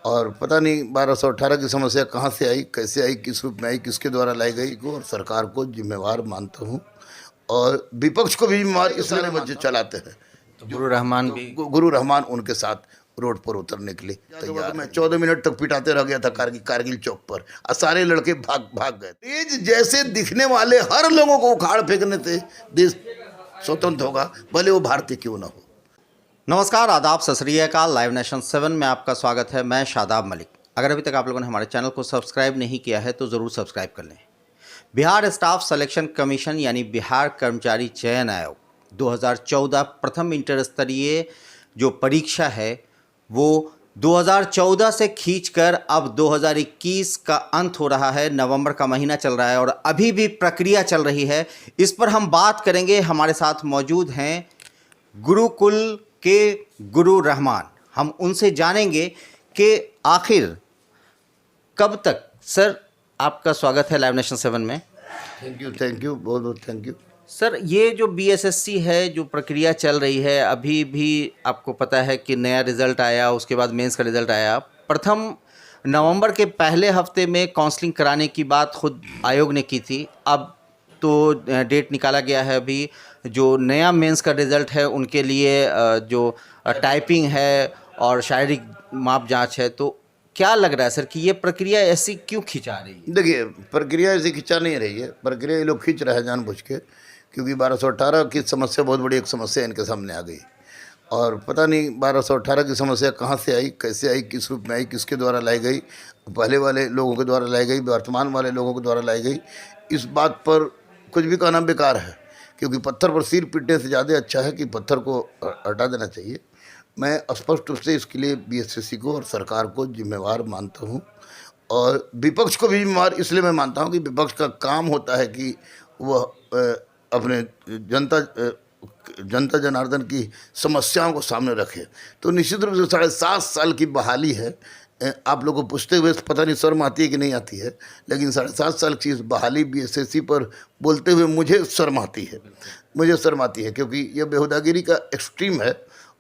और पता नहीं 1218 की समस्या कहाँ से आई, कैसे आई, किस रूप में आई, किसके द्वारा लाई गई को, और सरकार को जिम्मेवार मानता हूँ और विपक्ष को भी जिम्मेवार इसलिए बच्चे चलाते हैं। तो गुरु रहमान भी गुरु रहमान उनके साथ रोड पर उतरने के लिए तैयार। मैं 14 मिनट तक पिटाते रह गया था कारगिल चौक पर और सारे लड़के भाग भाग गए। तेज जैसे दिखने वाले हर लोगों को उखाड़ फेंकने से देश स्वतंत्र होगा, भले वो भारतीय क्यों ना हो। नमस्कार, आदाब, सत श्री अकाल। लाइव नेशन 7 में आपका स्वागत है। मैं शादाब मलिक। अगर अभी तक आप लोगों ने हमारे चैनल को सब्सक्राइब नहीं किया है तो ज़रूर सब्सक्राइब कर लें। बिहार स्टाफ सिलेक्शन कमीशन यानी बिहार कर्मचारी चयन आयोग 2014 प्रथम इंटर स्तरीय जो परीक्षा है वो 2014 से खींचकर अब 2021 का अंत हो रहा है। नवंबर का महीना चल रहा है और अभी भी प्रक्रिया चल रही है। इस पर हम बात करेंगे। हमारे साथ मौजूद हैं गुरुकुल के गुरु रहमान। हम उनसे जानेंगे कि आखिर कब तक। सर, आपका स्वागत है लाइव नेशन 7 में। थैंक यू, बहुत बहुत थैंक यू। सर, ये जो बीएसएससी है, जो प्रक्रिया चल रही है, अभी भी आपको पता है कि नया रिज़ल्ट आया, उसके बाद मेंस का रिज़ल्ट आया। प्रथम नवंबर के पहले हफ्ते में काउंसलिंग कराने की बात खुद आयोग ने की थी। अब तो डेट निकाला गया है। अभी जो नया मेंस का रिज़ल्ट है उनके लिए जो टाइपिंग है और शारीरिक माप जांच है, तो क्या लग रहा है सर कि ये प्रक्रिया ऐसी क्यों खिंचा रही है? देखिए, प्रक्रिया ऐसे खिंचा नहीं रही है। प्रक्रिया ये लोग खींच रहे हैं जानबूझ के, क्योंकि 1218 की समस्या बहुत बड़ी एक समस्या इनके सामने आ गई और पता नहीं 1218 की समस्या कहाँ से आई, कैसे आई, किस रूप में आई, किसके द्वारा लाई गई, पहले वाले लोगों के द्वारा लाई गई, वर्तमान वाले लोगों के द्वारा लाई गई। इस बात पर कुछ भी कहना बेकार है, क्योंकि पत्थर पर सिर पीटने से ज़्यादा अच्छा है कि पत्थर को हटा देना चाहिए। मैं स्पष्ट रूप से इसके लिए बीएसएससी को और सरकार को जिम्मेवार मानता हूँ और विपक्ष को भी जिम्मेवार इसलिए मैं मानता हूँ कि विपक्ष का काम होता है कि वह अपने जनता जनार्दन की समस्याओं को सामने रखे। तो निश्चित रूप से 7.5 साल की बहाली है। आप लोगों को पूछते हुए पता नहीं शर्म आती है कि नहीं आती है, लेकिन 7.5 साल की इस बहाली बीएसएससी पर बोलते हुए मुझे शर्म आती है, क्योंकि यह बेहुदागिरी का एक्सट्रीम है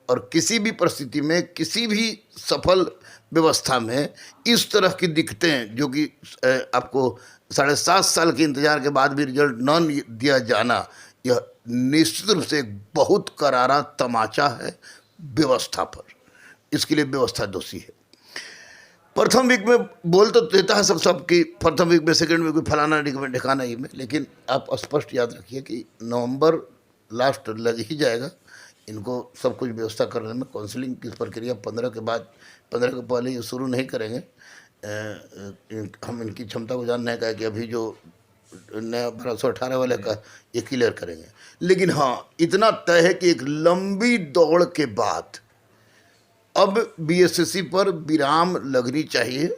और किसी भी परिस्थिति में, किसी भी सफल व्यवस्था में इस तरह की दिक्कतें जो कि आपको 7.5 साल के इंतजार के बाद भी रिजल्ट न दिया जाना, यह निश्चित रूप से एक बहुत करारा तमाचा है व्यवस्था पर। इसके लिए व्यवस्था दोषी है। प्रथम वीक में बोल तो देता है सब कि प्रथम वीक में, सेकेंड वीक में फलाना ठिकाना ही में, लेकिन आप स्पष्ट याद रखिए कि नवंबर लास्ट लग ही जाएगा इनको सब कुछ व्यवस्था करने में। काउंसलिंग की प्रक्रिया 15 के बाद, 15 के पहले ये शुरू नहीं करेंगे। हम इनकी क्षमता को जानने का है कि अभी जो नया 1218 वाले का ये क्लियर करेंगे। लेकिन हाँ, इतना तय है कि एक लंबी दौड़ के बाद अब बीएसएससी पर विराम लगनी चाहिए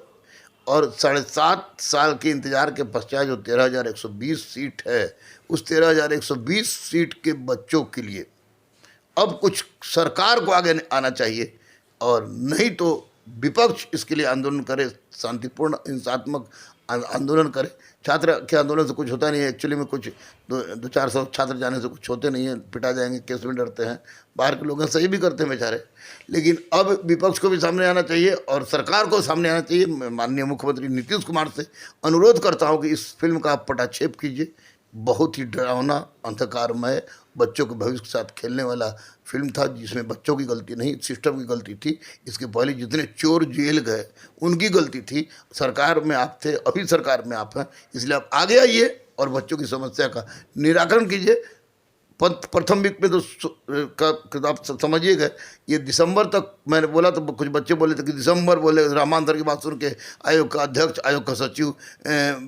और 7.5 साल के इंतजार के पश्चात जो 13,120 सीट है, उस 13,120 सीट के बच्चों के लिए अब कुछ सरकार को आगे आना चाहिए और नहीं तो विपक्ष इसके लिए आंदोलन करे, शांतिपूर्ण हिंसात्मक आंदोलन करे। छात्र के आंदोलन से कुछ होता नहीं है एक्चुअली में, कुछ 200-400 छात्र जाने से कुछ होते नहीं है, पिटा जाएंगे, केस में डरते हैं। बाहर के लोग सही भी करते हैं बेचारे। लेकिन अब विपक्ष को भी सामने आना चाहिए और सरकार को सामने आना चाहिए। मैं माननीय मुख्यमंत्री नीतीश कुमार से अनुरोध करता हूँ कि इस फिल्म का आप पटाक्षेप कीजिए। बहुत ही डरावना, अंधकारमय, बच्चों के भविष्य के साथ खेलने वाला फिल्म था, जिसमें बच्चों की गलती नहीं, सिस्टम की गलती थी। इसके पहले जितने चोर जेल गए उनकी गलती थी। सरकार में आप थे, अभी सरकार में आप हैं, इसलिए आप आगे आइए और बच्चों की समस्या का निराकरण कीजिए। प्रथम वीक में तो आप समझिएगा, ये दिसंबर तक मैंने बोला तो कुछ बच्चे बोले थे कि दिसंबर, बोले रहमान सर की बात सुन के आयोग का अध्यक्ष, आयोग का सचिव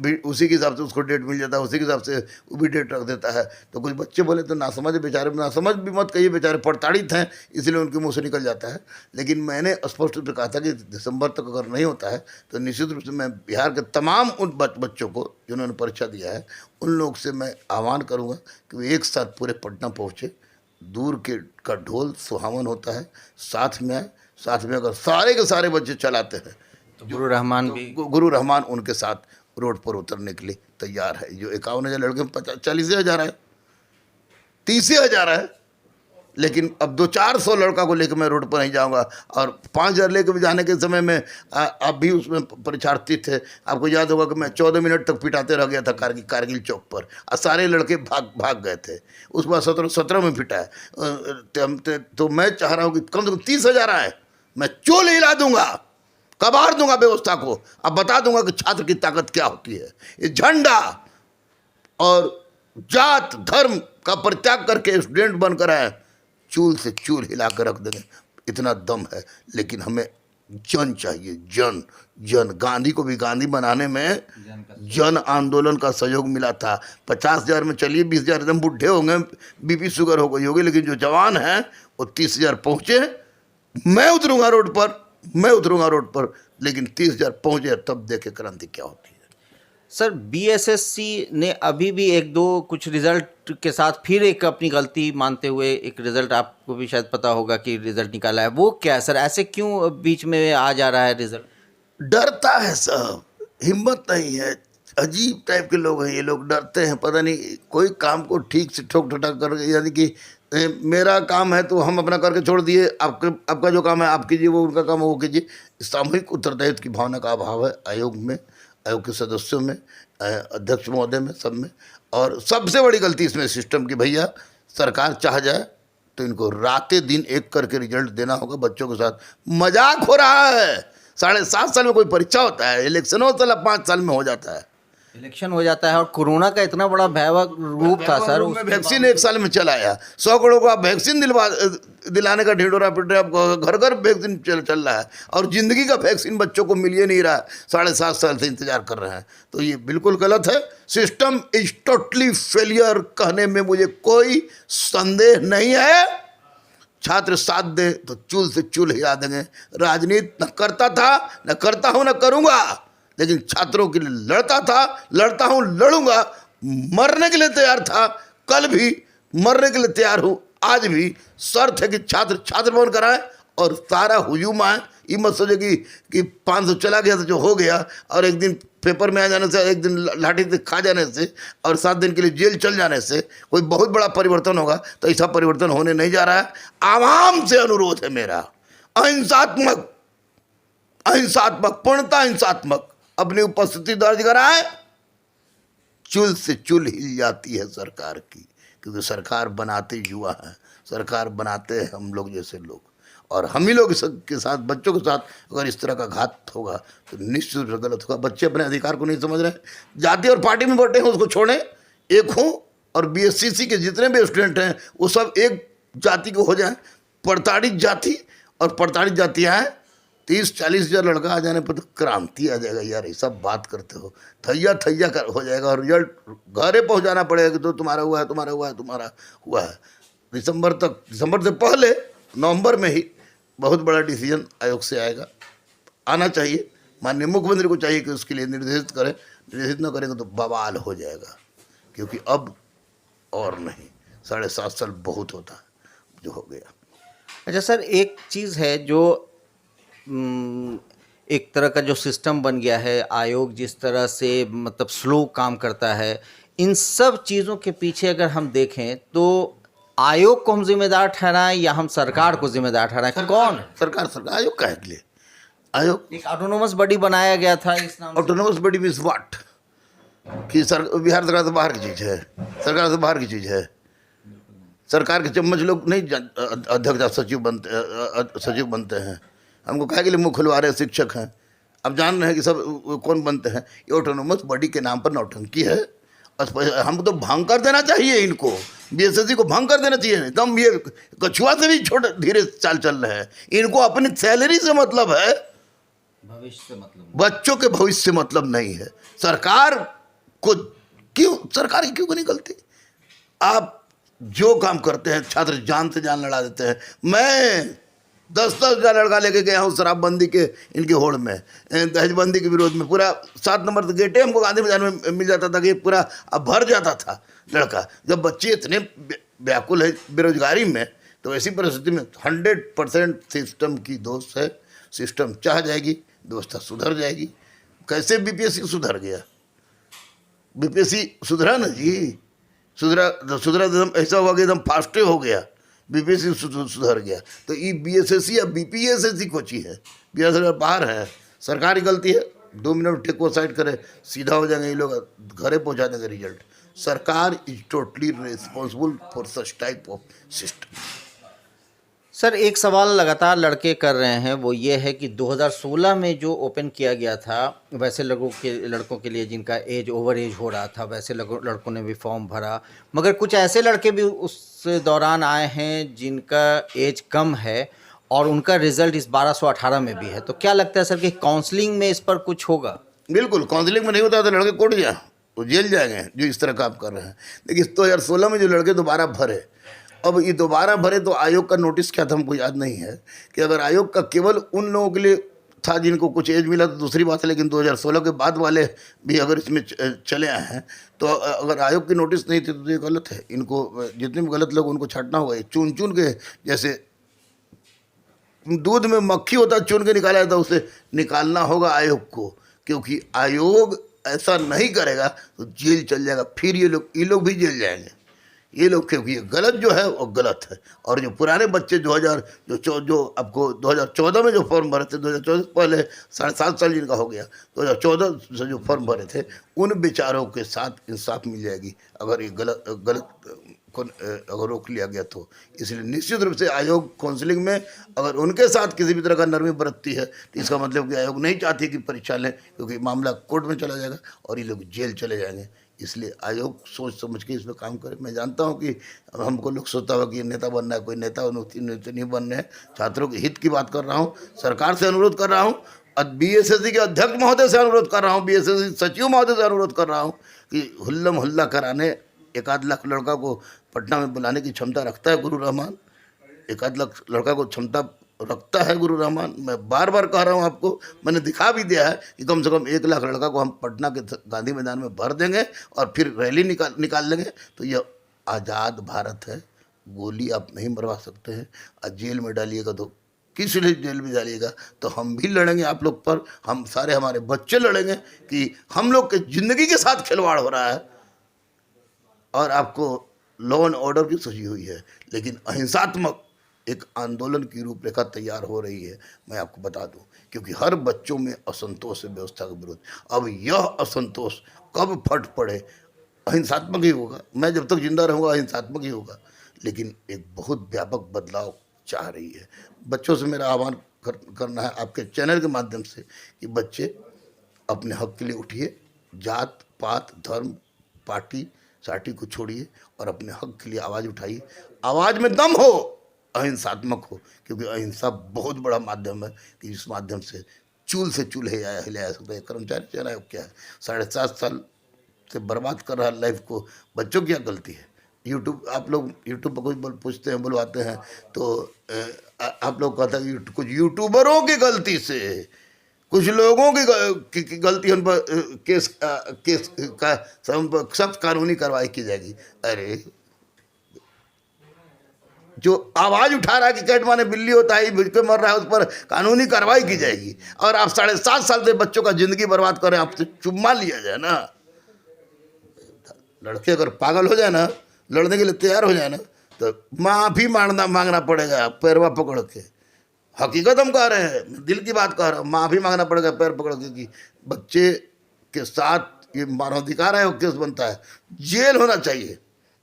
भी उसी के हिसाब से उसको डेट मिल जाता है, उसी के हिसाब से वो भी डेट रख देता है। तो कुछ बच्चे बोले तो नासमझ बेचारे, नासमझ भी मत कहिए, बेचारे प्रताड़ित हैं, इसलिए उनके मुँह से निकल जाता है। लेकिन मैंने स्पष्ट रूप से कहा था कि दिसंबर तक अगर नहीं होता है तो निश्चित रूप से मैं बिहार के तमाम उन बच्चों को जिन्होंने परीक्षा दिया है, उन लोग से मैं आह्वान करूँगा कि वे एक साथ पूरे पटना पहुँचे। दूर के का ढोल सुहावन होता है, साथ में आए। साथ में अगर सारे के सारे बच्चे चलाते हैं तो गुरु रहमान उनके साथ रोड पर उतरने के लिए तैयार है। जो 51,000 लड़के में 40,000 है, 30,000 है, लेकिन अब 200-400 लड़का को लेकर मैं रोड पर नहीं जाऊंगा। और 5000 लेकर जाने के समय में आप भी उसमें परीक्षार्थी थे, आपको याद होगा कि मैं 14 मिनट तक पिटाते रह गया था कारगिल चौक पर, और सारे लड़के भाग गए थे। उसके बाद 17 में पिटा है। तो मैं चाह रहा हूँ कि कम से कम 30,000 आए, मैं चोल हिला दूंगा, कबाड़ दूंगा व्यवस्था को। अब बता दूंगा कि छात्र की ताकत क्या होती है। ये झंडा और जात धर्म का परित्याग करके स्टूडेंट बनकर आए, चूल से चूल हिला कर रख देंगे, इतना दम है। लेकिन हमें जन चाहिए, जन। गांधी को भी गांधी बनाने में जन आंदोलन का सहयोग मिला था। 50,000 में चलिए 20,000 एकदम बुढ़े होंगे, बीपी शुगर हो गई होगी, लेकिन जो जवान हैं वो 30,000 पहुँचे। मैं उतरूंगा रोड पर, लेकिन 30,000 पहुँचे, तब देखे क्रांति क्या होती है। सर, बीएसएससी ने अभी भी एक दो कुछ रिजल्ट के साथ फिर एक अपनी गलती मानते हुए एक रिजल्ट, आपको भी शायद पता होगा कि रिजल्ट निकाला है, वो क्या है सर? ऐसे क्यों बीच में आ जा रहा है रिजल्ट? डरता है सब, हिम्मत नहीं है, अजीब टाइप के लोग हैं ये लोग, डरते हैं। पता नहीं कोई काम को ठीक से ठोक ठटाक कर, यानी कि मेरा काम है तो हम अपना करके छोड़ दिए, आपका जो काम है आप कीजिए, वो उनका काम है वो कीजिए। सामूहिक उत्तरदायित्व की भावना का अभाव है आयोग में, आयोग के सदस्यों में, अध्यक्ष महोदय में, सब में। और सबसे बड़ी गलती इसमें सिस्टम की, भैया सरकार चाह जाए तो इनको रातें दिन एक करके रिजल्ट देना होगा। बच्चों के साथ मजाक हो रहा है। 7.5 साल में कोई परीक्षा होता है? इलेक्शन होता है 5 साल में हो जाता है। इलेक्शन हो जाता है, और कोरोना का इतना बड़ा भयावह रूप था सर, उसमें वैक्सीन 1 साल में चला आया। 100 करोड़ का वैक्सीन दिलाने का ढिंडोरा पिट रहा है, घर घर वैक्सीन चल रहा है, और ज़िंदगी का वैक्सीन बच्चों को मिल ही नहीं रहा है। 7.5 साल से इंतजार कर रहे हैं, तो ये बिल्कुल गलत है। सिस्टम इज टोटली फेलियर कहने में मुझे कोई संदेह नहीं है। छात्र साथ दे तो चूल से चूल हिला देंगे। राजनीति न करता था, न करता हूँ, न करूँगा, लेकिन छात्रों के लिए लड़ता हूँ, लड़ूंगा। मरने के लिए तैयार था, कल भी मरने के लिए तैयार हूँ, आज भी। शर्त है कि छात्र बनकर आए और सारा हुजूम आए। ये मत सोचे कि 500 चला गया तो जो हो गया, और एक दिन पेपर में आ जाने से, एक दिन लाठी से खा जाने से, और 7 दिन के लिए जेल चल जाने से कोई बहुत बड़ा परिवर्तन होगा, तो ऐसा परिवर्तन होने नहीं जा रहा है। आवाम से अनुरोध है मेरा, अहिंसात्मक, पूर्णतः अहिंसात्मक अपनी उपस्थिति दर्ज कराए। चुल से चुल हिल जाती है सरकार की, क्योंकि सरकार बनाते युवा हैं, सरकार बनाते हैं हम लोग जैसे लोग। और हम ही लोग के साथ, बच्चों के साथ अगर इस तरह का घात होगा तो निश्चित रूप से गलत होगा। बच्चे अपने अधिकार को नहीं समझ रहे हैं, जाति और पार्टी में बटे हैं, उसको छोड़ें, एक हों। और बीएससीसी के जितने भी स्टूडेंट हैं वो सब एक जाति को हो जाएं। प्रताड़ित जाति और प्रताड़ित जातियाँ हैं। 30-40 हज़ार लड़का आ जाने पर तो क्रांति आ जाएगा यार। ये सब बात करते हो, थैया हो जाएगा, और रिजल्ट घरे पहुंचाना पड़ेगा कि तो तुम्हारा हुआ है। दिसंबर से पहले नवंबर में ही बहुत बड़ा डिसीजन आयोग से आना चाहिए। माननीय मुख्यमंत्री को चाहिए कि उसके लिए निर्देशित करें। निर्देशित न करेंगे तो बवाल हो जाएगा, क्योंकि अब और नहीं, 7.5 साल बहुत होता है जो हो गया। अच्छा सर, एक चीज़ है जो एक तरह का जो सिस्टम बन गया है, आयोग जिस तरह से मतलब स्लो काम करता है, इन सब चीज़ों के पीछे अगर हम देखें तो आयोग को हम जिम्मेदार ठहराएं या हम सरकार को जिम्मेदार ठहराएं? कौन? सरकार। आयोग का है लिए आयोग एक ऑटोनोमस बॉडी बनाया गया था इस नाम से। Autonomous body means what? कि बिहार सरकार से बाहर की चीज़ है, सरकार से बाहर की चीज़ है। सरकार के चम्मच लोग नहीं अध्यक्ष सचिव बनते हैं। हमको कहे के लिए मुँह खुलवा रहे शिक्षक हैं। अब जान रहे हैं कि सब कौन बनते हैं। ये ऑटोनोमस बॉडी के नाम पर नौटंकी है। हमको तो भंग कर देना चाहिए, इनको बीएसएससी को भंग कर देना चाहिए। एकदम ये कछुआ से भी छोटे धीरे चाल चल रहे हैं। इनको अपनी सैलरी से मतलब है, भविष्य से मतलब, बच्चों के भविष्य से मतलब नहीं है। सरकार की क्यों नहीं गलती? आप जो काम करते हैं, छात्र जान से जान लड़ा देते हैं। मैं 10-10 हज़ार लड़का लेके गया हूँ शराबबंदी के इनके होड़ में, दहेजबंदी के विरोध में। पूरा 7 नंबर तो गेटे हमको गांधी मैदान में मिल जाता था कि पूरा अब भर जाता था लड़का। जब बच्चे इतने व्याकुल है बेरोजगारी में, तो ऐसी परिस्थिति में 100% सिस्टम की दोष है। सिस्टम चाह जाएगी, व्यवस्था सुधर जाएगी। कैसे बीपीएससी सुधर गया? बीपीएससी सुधरा ना जी, सुधरा एकदम ऐसा हुआ कि एकदम फास्टे हो गया। बीपीएससी सुधर गया। तो ये बीएसएससी या बीपीएसएससी कोची है, बिहार सरकार बाहर है, सरकारी गलती है, 2 मिनट टेक वो साइड करे सीधा हो जाएंगे, ये लोग घरे पहुंचा देंगे रिजल्ट। सरकार is totally responsible for such type of system. Sir एक सवाल लगातार लड़के कर रहे हैं, वो ये है कि 2016 में जो ओपन किया गया था वैसे लड़कों के लिए जिनका एज ओवर एज हो रहा था, वैसे लड़कों ने भी फॉर्म भरा, मगर कुछ ऐसे लड़के भी उस दौरान आए हैं जिनका एज कम है और उनका रिजल्ट इस 1218 में भी है। तो क्या लगता है सर कि काउंसलिंग में इस पर कुछ होगा? बिल्कुल, काउंसलिंग में नहीं होता तो लड़के कोर्ट जा, वो जेल जाएंगे जो इस तरह काम कर रहे हैं। लेकिन 2016 में जो लड़के दोबारा भरे, अब ये दोबारा भरे तो आयोग का नोटिस क्या था हमको याद नहीं है कि अगर आयोग का केवल उन लोगों के लिए था जिनको कुछ एज मिला तो दूसरी बात है, लेकिन 2016 के बाद वाले भी अगर इसमें चले आए हैं तो अगर आयोग की नोटिस नहीं थी तो ये गलत है। इनको जितने भी गलत लोग उनको छांटना होगा, चुन चुन के, जैसे दूध में मक्खी होता है चुन के निकाला जाता है, उसे निकालना होगा आयोग को, क्योंकि आयोग ऐसा नहीं करेगा तो जेल चल जाएगा। फिर ये लोग भी जेल जाएंगे, ये लोग, क्योंकि ये गलत जो है वो गलत है। और जो पुराने बच्चे जो आपको 2014 में जो फॉर्म भरे थे, 2014 से पहले 7.5 साल जिनका हो गया, 2014 से जो फॉर्म भरे थे उन बेचारों के साथ इंसाफ मिल जाएगी अगर ये गलत को अगर रोक लिया गया तो। इसलिए निश्चित रूप से आयोग काउंसलिंग में अगर उनके साथ किसी भी तरह का नरमी बरतती है तो इसका मतलब कि आयोग नहीं चाहती कि परीक्षा लें, क्योंकि मामला कोर्ट में चला जाएगा और ये लोग जेल चले जाएंगे। इसलिए आयोग सोच समझ के इसमें काम करे। मैं जानता हूं कि हमको लोग सोचता हुआ कि नेता बनना है, कोई नेता नहीं बनने हैं, छात्रों के हित की बात कर रहा हूं, सरकार से अनुरोध कर रहा हूं, बीएसएससी के अध्यक्ष महोदय से अनुरोध कर रहा हूं, बीएसएससी सचिव महोदय से अनुरोध कर रहा हूं कि हुल्लम हुल्ला कराने 1-8 लाख लड़का को पटना में बुलाने की क्षमता रखता है गुरु रहमान, 1-8 लाख लड़का को क्षमता रखता है गुरु रहमान। मैं बार बार कह रहा हूँ आपको, मैंने दिखा भी दिया है कि कम से कम 1 लाख लड़का को हम पटना के गांधी मैदान में भर देंगे और फिर रैली निकाल लेंगे। तो यह आज़ाद भारत है, गोली आप नहीं मरवा सकते हैं। और जेल में डालिएगा तो किस लिए जेल में डालिएगा, तो हम भी लड़ेंगे आप लोग पर, हम सारे हमारे बच्चे लड़ेंगे कि हम लोग के ज़िंदगी के साथ खिलवाड़ हो रहा है और आपको लॉ एंड ऑर्डर की सजी हुई है, लेकिन अहिंसात्मक एक आंदोलन की रूपरेखा तैयार हो रही है। मैं आपको बता दूं, क्योंकि हर बच्चों में असंतोष है व्यवस्था के विरुद्ध। अब यह असंतोष कब फट पड़े, अहिंसात्मक ही होगा। मैं जब तक जिंदा रहूँगा अहिंसात्मक ही होगा, लेकिन एक बहुत व्यापक बदलाव चाह रही है। बच्चों से मेरा आह्वान करना है आपके चैनल के माध्यम से कि बच्चे अपने हक के लिए उठिए, जात पात धर्म पार्टी सार्टी को छोड़िए और अपने हक के लिए आवाज़ उठाइए। आवाज़ में दम हो, अहिंसात्मक हो, क्योंकि अहिंसा बहुत बड़ा माध्यम है कि इस माध्यम से चूल से चूल हिलाया जा सकता है। कर्मचारी चयन आयोग क्या है, 7.5 साल से बर्बाद कर रहा लाइफ को, बच्चों की क्या गलती है? आप लोग यूट्यूब पर कुछ पूछते हैं, बुलवाते हैं तो आप लोग कहते हैं कि कुछ यूट्यूबरों की गलती से, कुछ लोगों की गलती, उन पर केस का सख्त कानूनी कार्रवाई की जाएगी। अरे जो आवाज़ उठा रहा है कि कैट माने बिल्ली होता है, भिज के मर रहा है, उस पर कानूनी कार्रवाई की जाएगी। और आप 7.5 साल से बच्चों का ज़िंदगी बर्बाद करें, आपसे चुम्मा लिया जाए ना। लड़के अगर पागल हो जाए ना, लड़ने के लिए तैयार हो जाए ना, तो माफ़ी मांगना पड़ेगा पैरवा पकड़ के। हकीकत हम कह रहे हैं, दिल की बात कह रहा हूँ, माफ़ी मांगना पड़ेगा पैर पकड़ के कि बच्चे के साथ ये मानवाधिकार है, वो केस बनता है, जेल होना चाहिए।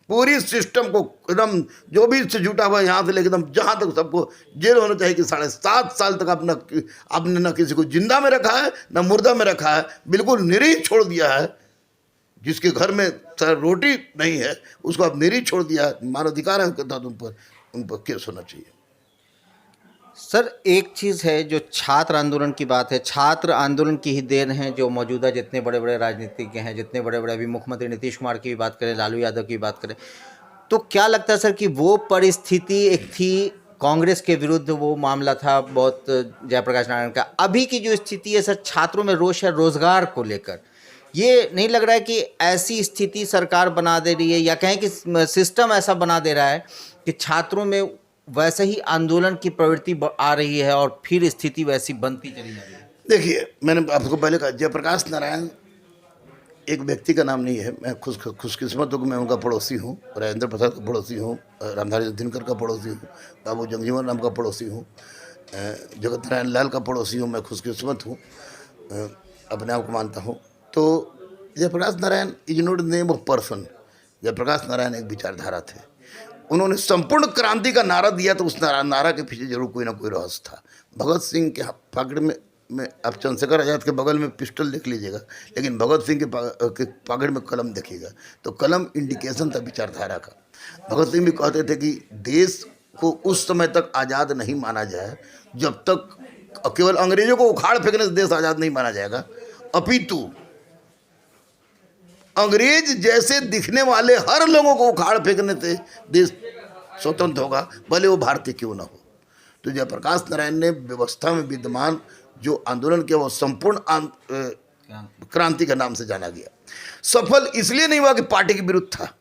पूरी सिस्टम को एकदम, जो भी इससे जुटा हुआ है यहाँ से लेकर एकदम जहाँ तक सबको जेल होना चाहिए कि 7.5 साल तक आपने न किसी को जिंदा में रखा है न मुर्दा में रखा है, बिल्कुल निरीह छोड़ दिया है। जिसके घर में रोटी नहीं है उसको आप निरीह छोड़ दिया है, मानवाधिकार है उनके तहत उन पर केस होना चाहिए। सर एक चीज़ है जो छात्र आंदोलन की बात है, छात्र आंदोलन की ही देन है जो मौजूदा जितने बड़े बड़े राजनीतिज्ञ हैं, जितने बड़े बड़े अभी मुख्यमंत्री नीतीश कुमार की भी बात करें, लालू यादव की बात करें, तो क्या लगता है सर कि वो परिस्थिति एक थी कांग्रेस के विरुद्ध, वो मामला था बहुत जयप्रकाश नारायण का। अभी की जो स्थिति है सर, छात्रों में रोष है रोजगार को लेकर, ये नहीं लग रहा है कि ऐसी स्थिति सरकार बना दे रही है, या कहें कि सिस्टम ऐसा बना दे रहा है कि छात्रों में वैसे ही आंदोलन की प्रवृत्ति आ रही है और फिर स्थिति वैसी बनती चली जा रही है? देखिए, मैंने आपको पहले कहा, जयप्रकाश नारायण एक व्यक्ति का नाम नहीं है, मैं खुशकिस्मत हूँ कि मैं उनका पड़ोसी हूँ, राजेंद्र प्रसाद का पड़ोसी हूँ, रामधारी दिनकर का पड़ोसी हूँ, बाबू जगजीवन राम का पड़ोसी हूँ, जगत नारायण लाल का पड़ोसी हूँ। मैं खुशकिस्मत हूँ, अपने आप को मानता हूँ। तो Jayaprakash Narayan is not name of person. Jayaprakash Narayan एक विचारधारा थे। उन्होंने संपूर्ण क्रांति का नारा दिया, तो उस नारा के पीछे जरूर कोई ना कोई रहस्य था। भगत सिंह के पकड़ में आप चंद्रशेखर आज़ाद के बगल में पिस्टल देख लीजिएगा, लेकिन भगत सिंह के पकड़ में कलम देखिएगा तो कलम इंडिकेशन था विचारधारा का। भगत सिंह भी कहते थे कि देश को उस समय तक आज़ाद नहीं माना जाए जब तक, केवल अंग्रेजों को उखाड़ फेंकने से देश आज़ाद नहीं माना जाएगा, अपितु अंग्रेज जैसे दिखने वाले हर लोगों को उखाड़ फेंकने से देश स्वतंत्र होगा, भले वो भारतीय क्यों ना हो। तो जयप्रकाश नारायण ने व्यवस्था में विद्यमान जो आंदोलन किया वो संपूर्ण क्रांति के नाम से जाना गया। सफल इसलिए नहीं हुआ कि पार्टी के विरुद्ध था,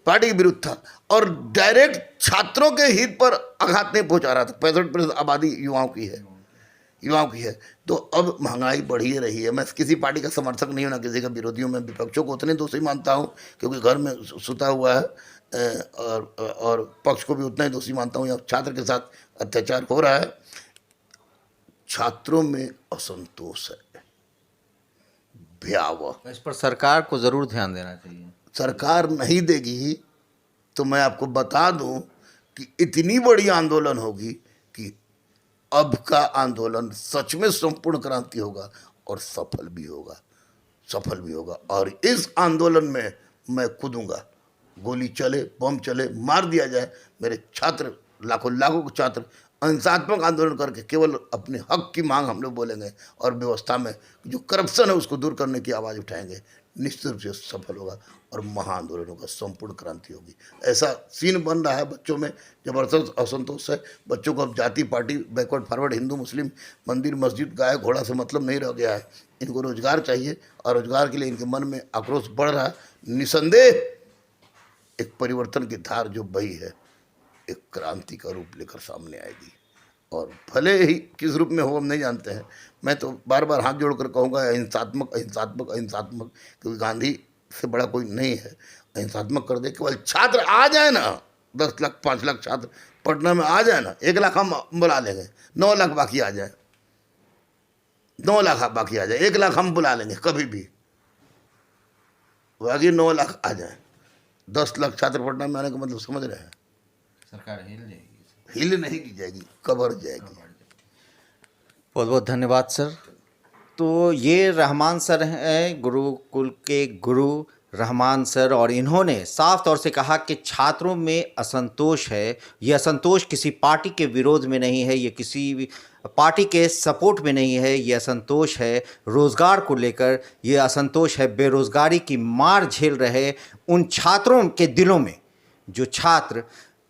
पार्टी के विरुद्ध था और डायरेक्ट छात्रों के हित पर आघात नहीं पहुंचा रहा था। 65% आबादी युवाओं की है। तो अब महंगाई बढ़ी रही है। मैं किसी पार्टी का समर्थक नहीं हूं, ना किसी का विरोधियों में, विपक्षों को उतने दोषी मानता हूं क्योंकि घर में सुता हुआ है, और पक्ष को भी उतना ही दोषी मानता हूं। यहाँ छात्र के साथ अत्याचार हो रहा है, छात्रों में असंतोष है भयावह। इस पर सरकार को ज़रूर ध्यान देना चाहिए। सरकार नहीं देगी तो मैं आपको बता दूं कि इतनी बड़ी आंदोलन होगी कि अब का आंदोलन सच में संपूर्ण क्रांति होगा और सफल भी होगा। और इस आंदोलन में मैं कूदूंगा, गोली चले, बम चले, मार दिया जाए, मेरे छात्र लाखों छात्र अहिंसात्मक आंदोलन करके केवल अपने हक की मांग हम लोग बोलेंगे और व्यवस्था में जो करप्शन है उसको दूर करने की आवाज़ उठाएंगे, निश्चित रूप से सफल होगा और महाआंदोलन होगा, संपूर्ण क्रांति होगी। ऐसा सीन बन रहा है, बच्चों में जबरदस्त असंतोष है। बच्चों को अब जाति पार्टी, बैकवर्ड फॉरवर्ड, हिंदू मुस्लिम, मंदिर मस्जिद, गाय घोड़ा से मतलब नहीं रह गया है। इनको रोजगार चाहिए और रोजगार के लिए इनके मन में आक्रोश बढ़ रहा है। निसंदेह एक परिवर्तन की धार जो बही है एक क्रांति का रूप लेकर सामने आएगी, और भले ही किस रूप में हो हम नहीं जानते हैं। मैं तो बार बार हाथ जोड़कर कहूँगा अहिंसात्मक, क्योंकि गांधी से बड़ा कोई नहीं है। अहिंसात्मक कर दे, केवल छात्र आ जाए ना, 10 लाख 5 लाख छात्र पटना में आ जाए ना, 1 लाख हम बुला लेंगे, 9 लाख बाकी आ जाए, 9 लाख बाकी आ जाए, 1 लाख हम बुला लेंगे कभी भी, बाकी 9 लाख आ जाए। 10 लाख छात्र पटना में आने का मतलब समझ रहे हैं? सरकार हिल जाएगी, हिल नहीं की जाएगी, कबर जाएगी। बहुत बहुत धन्यवाद सर। तो ये रहमान सर हैं, गुरुकुल के गुरु रहमान सर, और इन्होंने साफ तौर से कहा कि छात्रों में असंतोष है। ये असंतोष किसी पार्टी के विरोध में नहीं है, ये किसी भी पार्टी के सपोर्ट में नहीं है, ये असंतोष है रोज़गार को लेकर, ये असंतोष है बेरोज़गारी की मार झेल रहे उन छात्रों के दिलों में, जो छात्र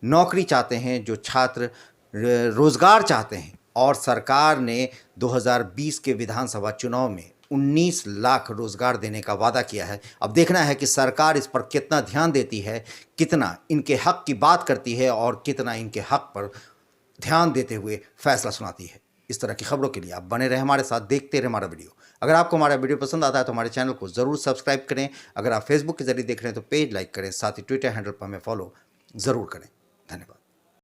नौकरी चाहते हैं, जो छात्र रोज़गार चाहते हैं। और सरकार ने 2020 के विधानसभा चुनाव में 19 लाख रोज़गार देने का वादा किया है। अब देखना है कि सरकार इस पर कितना ध्यान देती है, कितना इनके हक की बात करती है और कितना इनके हक पर ध्यान देते हुए फैसला सुनाती है। इस तरह की खबरों के लिए आप बने रहें हमारे साथ, देखते रहें हमारा वीडियो। अगर आपको हमारा वीडियो पसंद आता है तो हमारे चैनल को ज़रूर सब्सक्राइब करें। अगर आप फेसबुक के जरिए देख रहे हैं तो पेज लाइक करें, साथ ही ट्विटर हैंडल पर हमें फॉलो ज़रूर करें। धन्यवाद।